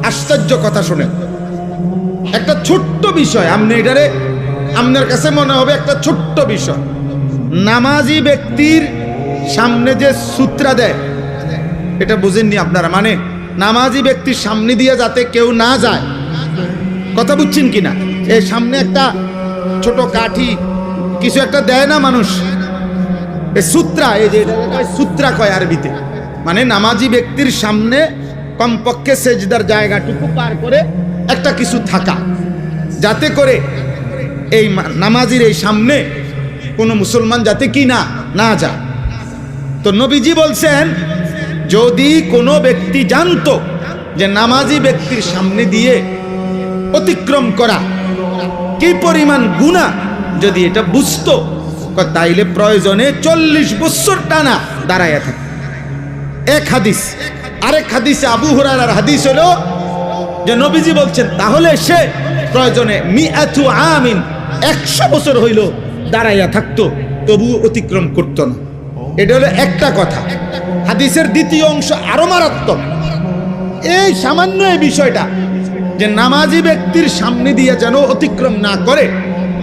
আশ্চর্য কথা শুনেন, একটা ছোট্ট বিষয়, আপনি এটারে আপনার কাছে মনে হবে একটা ছোট্ট বিষয়। নামাজি ব্যক্তির সামনে যে সূত্রা দেয়, এটা বুঝেননি আপনারা? মানে নামাজি ব্যক্তির সামনে দিয়ে যাতে কেউ না যায়, কথা বুঝছেন কিনা? এই সামনে একটা ছোট কাঠি কিছু একটা দেয় না মানুষ, এই সূত্রা, এই যে সূত্রা কয় আরবিতে, মানে নামাজি ব্যক্তির সামনে কমপক্ষে সেজদার জায়গাটুকু পার করে একটা কিছু থাকা, যাতে করে এই নামাজির এই সামনে কোনো মুসলমান যাতে কি না যায়। তো নবীজি বলছেন, যদি কোনো ব্যক্তি জানতো যে নামাজি ব্যক্তির সামনে দিয়ে অতিক্রম করা কি পরিমাণ গুনাহ, যদি এটা বুঝতো, তাইলে প্রয়োজনে 40 বছর টানা দাঁড়াইয়া থাকে। এক হাদিস। আরেক হাদিসে আবু হুরায়রার হাদিস হলো যে নবীজি বলছেন, তাহলে সে প্রয়োজনে 100 আমিন 100 বছর হইল দাঁড়াইয়া থাকতো, তবু অতিক্রম করতো না। এটা হলো একটা কথা। হাদিসের দ্বিতীয় অংশ আরো মারাত্মক। এই সামান্য এই বিষয়টা যে নামাজি ব্যক্তির সামনে দিয়ে যেন অতিক্রম না করে,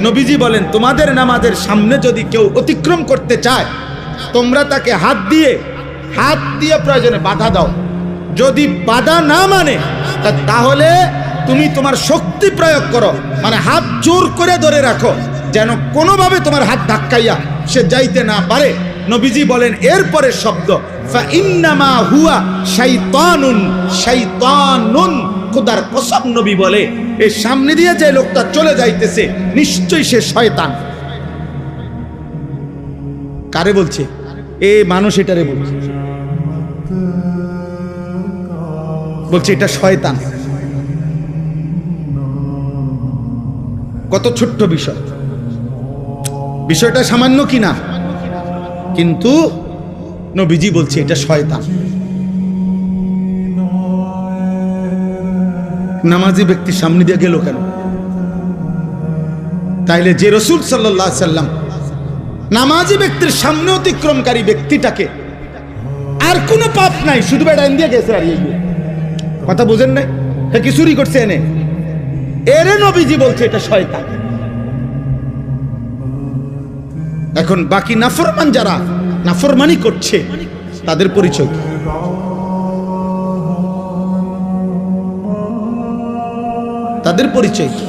নবীজি বলেন, তোমাদের নামাজের সামনে যদি কেউ অতিক্রম করতে চায়, তোমরা তাকে হাত দিয়ে প্রয়োজনে বাধা দাও। যদি বাধা না মানে, তাহলে তুমি তোমার শক্তি প্রয়োগ করো, মানে হাত জোর করে ধরে রাখো, যেন কোনোভাবে তোমার হাত ধাক্কাইয়া সে যাইতে না পারে। নবীজি বলেন এরপরে শব্দ, ফাইন্নামা হুয়া শাইতানুন, শাইতানুন, খোদার কসম নবী বলে, এই সামনে দিয়ে যে লোকটা চলে যাইতেছে নিশ্চয়ই সে শয়তান। কারে বলছে? এ মানুষ এটারে বলছে এটা শয়তান। কত ছোট্ট বিষয়, বিষয়টা সামান্য কিনা, কিন্তু নবীজি বলছে এটা শয়তান। নামাজি ব্যক্তির সামনে দিয়ে গেল কেন? তাইলে যে রাসূল সাল্লাল্লাহু আলাইহি সাল্লাম নামাজি ব্যক্তির সামনে অতিক্রমকারী ব্যক্তিটাকে আর কোনো পাপ নাই, শুধু বেড়াইন দিয়ে গেছে। আর এই কথা বুঝেন নাই? কি চুরি করছে এনে, এরে নবীজি বলছে এটা শয়তান। এখন বাকি নাফরমান যারা নাফরমানি করছে, তাদের পরিচয় কি? তাদের পরিচয় কি?